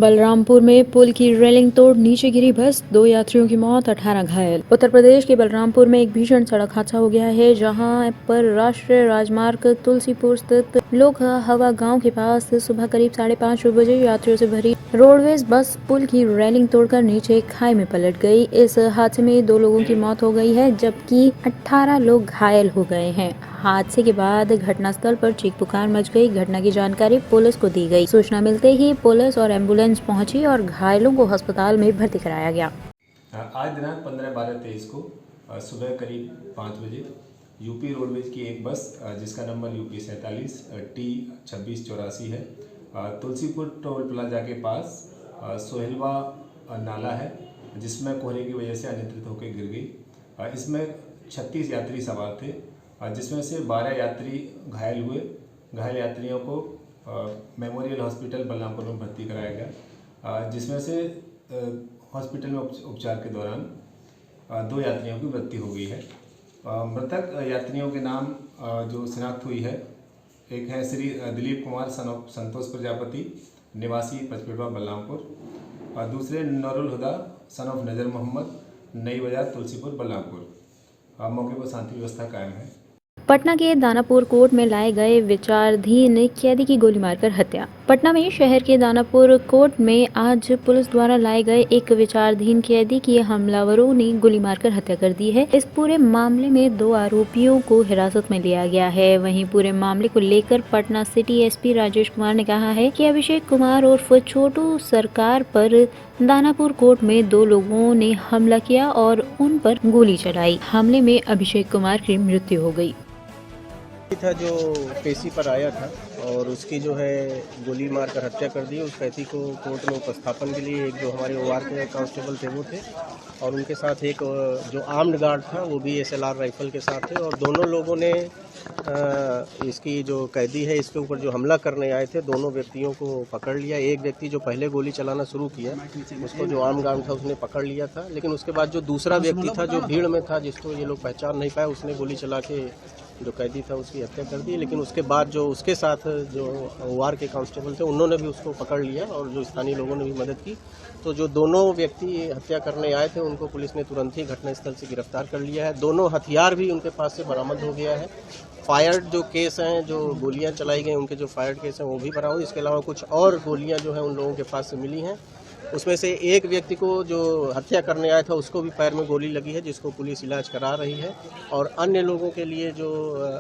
बलरामपुर में पुल की रेलिंग तोड़ नीचे गिरी बस, 2 यात्रियों की मौत, 18 घायल। उत्तर प्रदेश के बलरामपुर में एक भीषण सड़क हादसा हो गया है, जहां पर राष्ट्रीय राजमार्ग तुलसीपुर स्थित लोक हवा गांव के पास सुबह करीब 5:30 बजे यात्रियों से भरी रोडवेज बस पुल की रेलिंग तोड़कर नीचे खाई में पलट गई। इस हादसे में 2 लोगों की मौत हो गई है, जबकि 18 लोग घायल हो गए हैं। हादसे के बाद घटनास्थल पर चीख पुकार मच गई। घटना की जानकारी पुलिस को दी गई। सूचना मिलते ही पुलिस और एम्बुलेंस पहुंची और घायलों को अस्पताल में भर्ती कराया गया। आज दिनांक 15/12/23 को सुबह करीब 5 बजे यूपी रोडवेज की एक बस जिसका नंबर यूपी 47 T2684 है, तुलसीपुर टोल प्लाजा के पास सोहेलवा नाला है, जिसमें कोहरे की वजह से अनियंत्रित होकर गिर गई। इसमें 36 यात्री सवार थे, जिसमें से 12 यात्री घायल हुए। घायल यात्रियों को मेमोरियल हॉस्पिटल बलरामपुर में भर्ती कराया गया, जिसमें से हॉस्पिटल में उपचार के दौरान 2 यात्रियों की मृत्यु हो गई है। मृतक यात्रियों के नाम जो शिनाख्त हुई है, एक है श्री दिलीप कुमार सन ऑफ संतोष प्रजापति, निवासी पचपेड़वा बलरामपुर, और दूसरे नूरुल हुदा सन ऑफ नज़र मोहम्मद, नई बाजार तुलसीपुर बलरामपुर। मौके पर शांति व्यवस्था कायम है। पटना के दानापुर कोर्ट में लाए गए विचाराधीन कैदी की गोली मारकर हत्या। पटना में शहर के दानापुर कोर्ट में आज पुलिस द्वारा लाए गए एक विचाराधीन कैदी की हमलावरों ने गोली मारकर हत्या कर दी है। इस पूरे मामले में 2 आरोपियों को हिरासत में लिया गया है। वहीं पूरे मामले को लेकर पटना सिटी एसपी राजेश कुमार ने कहा है कि अभिषेक कुमार उर्फ छोटू सरकार पर दानापुर कोर्ट में 2 लोगों ने हमला किया और उन पर गोली चलाई। हमले में अभिषेक कुमार की मृत्यु हो गई। था जो पेशी पर आया था और उसकी जो है गोली मारकर हत्या कर दी। उस कैदी को कोर्ट में उपस्थापन के लिए एक जो हमारे ओआर के कांस्टेबल थे वो थे, और उनके साथ एक जो आर्म्ड गार्ड था वो भी SLR राइफल के साथ थे, और दोनों लोगों ने इसकी जो कैदी है इसके ऊपर जो हमला करने आए थे, दोनों व्यक्तियों को पकड़ लिया। एक व्यक्ति जो पहले गोली चलाना शुरू किया उसको जो आर्म गार्ड था उसने पकड़ लिया था, लेकिन उसके बाद जो दूसरा व्यक्ति था जो भीड़ में था जिसको ये लोग पहचान नहीं पाए, उसने गोली चला के जो कैदी था उसकी हत्या कर दी। लेकिन उसके बाद जो उसके साथ जो ओआर के कांस्टेबल थे उन्होंने भी उसको पकड़ लिया और जो स्थानीय लोगों ने भी मदद की। तो जो दोनों व्यक्ति हत्या करने आए थे उनको पुलिस ने तुरंत ही घटनास्थल से गिरफ्तार कर लिया है। दोनों हथियार भी उनके पास से बरामद हो गया है। फायर्ड जो केस हैं, जो गोलियां चलाई गई उनके जो फायर्ड केस हैं वो भी बरामद। इसके अलावा कुछ और गोलियां जो है उन लोगों के पास से मिली हैं। उसमें से एक व्यक्ति को जो हत्या करने आया था उसको भी पैर में गोली लगी है, जिसको पुलिस इलाज करा रही है। और अन्य लोगों के लिए जो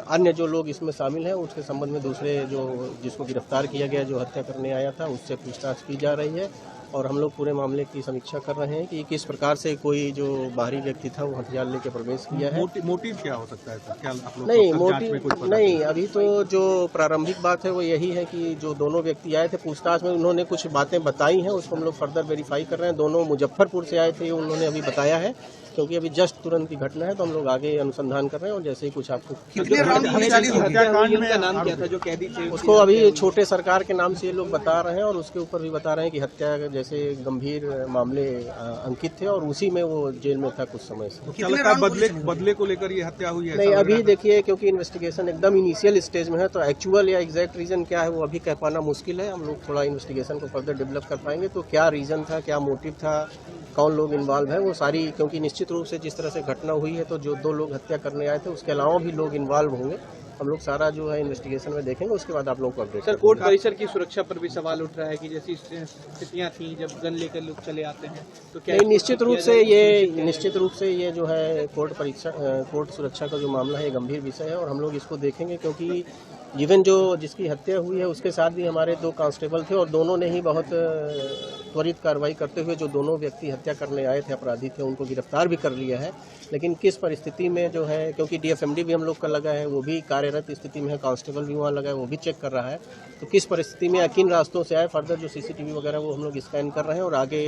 अन्य जो लोग इसमें शामिल हैं उसके संबंध में दूसरे जो जिसको गिरफ्तार किया गया जो हत्या करने आया था उससे पूछताछ की जा रही है। और हम लोग पूरे मामले की समीक्षा कर रहे हैं कि किस प्रकार से कोई जो बाहरी व्यक्ति था वो हथियार लेके प्रवेश किया है। मोटिव क्या हो सकता है सर? क्या आप लोग नहीं, मोटिव नहीं, अभी तो जो प्रारंभिक बात है वो यही है कि जो दोनों व्यक्ति आए थे पूछताछ में उन्होंने कुछ बातें बताई हैं, उसको हम लोग फर्दर वेरीफाई कर रहे हैं। दोनों मुजफ्फरपुर से आए थे उन्होंने अभी बताया है, क्योंकि अभी जस्ट तुरंत की घटना है तो हम लोग आगे अनुसंधान कर रहे हैं। और जैसे ही कुछ आपको नाम क्या था जो कैदी थे उसको अभी छोटे सरकार के नाम से ये लोग बता रहे हैं, और उसके ऊपर भी बता रहे हैं कि हत्या जैसे गंभीर मामले अंकित थे और उसी में वो जेल में था कुछ समय से। बदले को लेकर ये हत्या हुई है? नहीं, अभी देखिए क्योंकि इन्वेस्टिगेशन एकदम इनिशियल स्टेज में है तो एक्चुअल या एग्जैक्ट रीजन क्या है वो अभी कह पाना मुश्किल है। हम लोग थोड़ा इन्वेस्टिगेशन को फर्दर डेवलप कर पाएंगे तो क्या रीजन था, क्या मोटिव था, कौन लोग इन्वॉल्व है, वो सारी, क्योंकि निश्चित रूप से जिस तरह से घटना हुई है तो जो 2 लोग हत्या करने आए थे उसके अलावा भी लोग इन्वॉल्व होंगे। हम लोग सारा जो है इन्वेस्टिगेशन में देखेंगे, उसके बाद आप लोगों को अपडेट। सर, कोर्ट परिसर की सुरक्षा पर भी सवाल उठ रहा है कि जैसी स्थितियां थी जब गन लेकर लोग चले आते हैं तो क्या? नहीं, निश्चित रूप से ये जो है कोर्ट सुरक्षा का जो मामला है ये गंभीर विषय है और हम लोग इसको देखेंगे, क्योंकि इवन जो जिसकी हत्या हुई है उसके साथ भी हमारे 2 कांस्टेबल थे और दोनों ने ही बहुत त्वरित कार्रवाई करते हुए जो दोनों व्यक्ति हत्या करने आए थे, अपराधी थे, उनको गिरफ्तार भी कर लिया है। लेकिन किस परिस्थिति में जो है, क्योंकि DFMD भी हम लोग का लगा है, वो भी कार्यरत स्थिति में है, कांस्टेबल भी वहाँ लगा है, वो भी चेक कर रहा है। तो किस परिस्थिति में किन रास्तों से आए, फर्दर जो CCTV वगैरह वो हम लोग स्कैन कर रहे हैं और आगे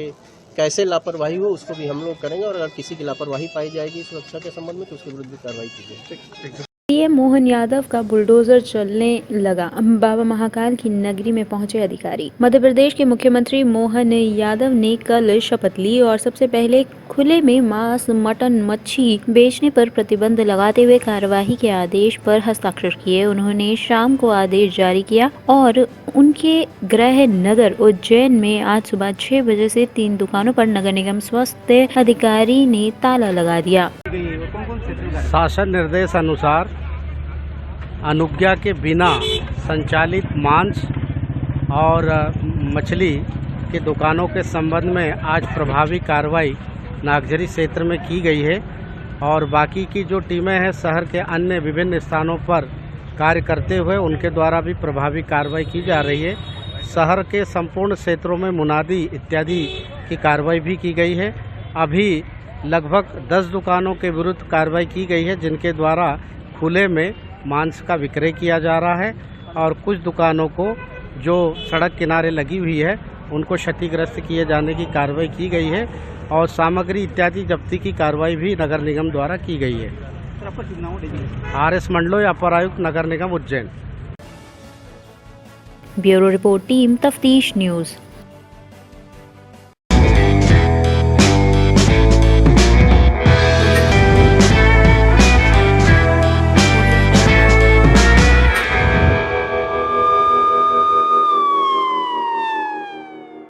कैसे लापरवाही हो उसको भी हम लोग करेंगे। और अगर किसी की लापरवाही पाई जाएगी सुरक्षा के संबंध में तो उसके विरुद्ध भी कार्रवाई की जाएगी। सीएम मोहन यादव का बुलडोजर चलने लगा। बाबा महाकाल की नगरी में पहुंचे अधिकारी। मध्य प्रदेश के मुख्यमंत्री मोहन यादव ने कल शपथ ली और सबसे पहले खुले में मांस, मटन, मच्छी बेचने पर प्रतिबंध लगाते हुए कार्यवाही के आदेश पर हस्ताक्षर किए। उन्होंने शाम को आदेश जारी किया और उनके गृह नगर उज्जैन में आज सुबह 6 बजे से 3 दुकानों पर नगर निगम स्वास्थ्य अधिकारी ने ताला लगा दिया। शासन निर्देश अनुसार अनुज्ञा के बिना संचालित मांस और मछली के दुकानों के संबंध में आज प्रभावी कार्रवाई नागझरी क्षेत्र में की गई है और बाकी की जो टीमें हैं शहर के अन्य विभिन्न स्थानों पर कार्य करते हुए उनके द्वारा भी प्रभावी कार्रवाई की जा रही है। शहर के संपूर्ण क्षेत्रों में मुनादी इत्यादि की कार्रवाई भी की गई है। अभी लगभग 10 दुकानों के विरुद्ध कार्रवाई की गई है जिनके द्वारा खुले में मांस का विक्रय किया जा रहा है और कुछ दुकानों को जो सड़क किनारे लगी हुई है उनको क्षतिग्रस्त किए जाने की कार्रवाई की गई है और सामग्री इत्यादि जब्ती की कार्रवाई भी नगर निगम द्वारा की गई है। RS मंडलोई, अपर आयुक्त नगर निगम उज्जैन। ब्यूरो रिपोर्ट, टीम तफ्तीश न्यूज।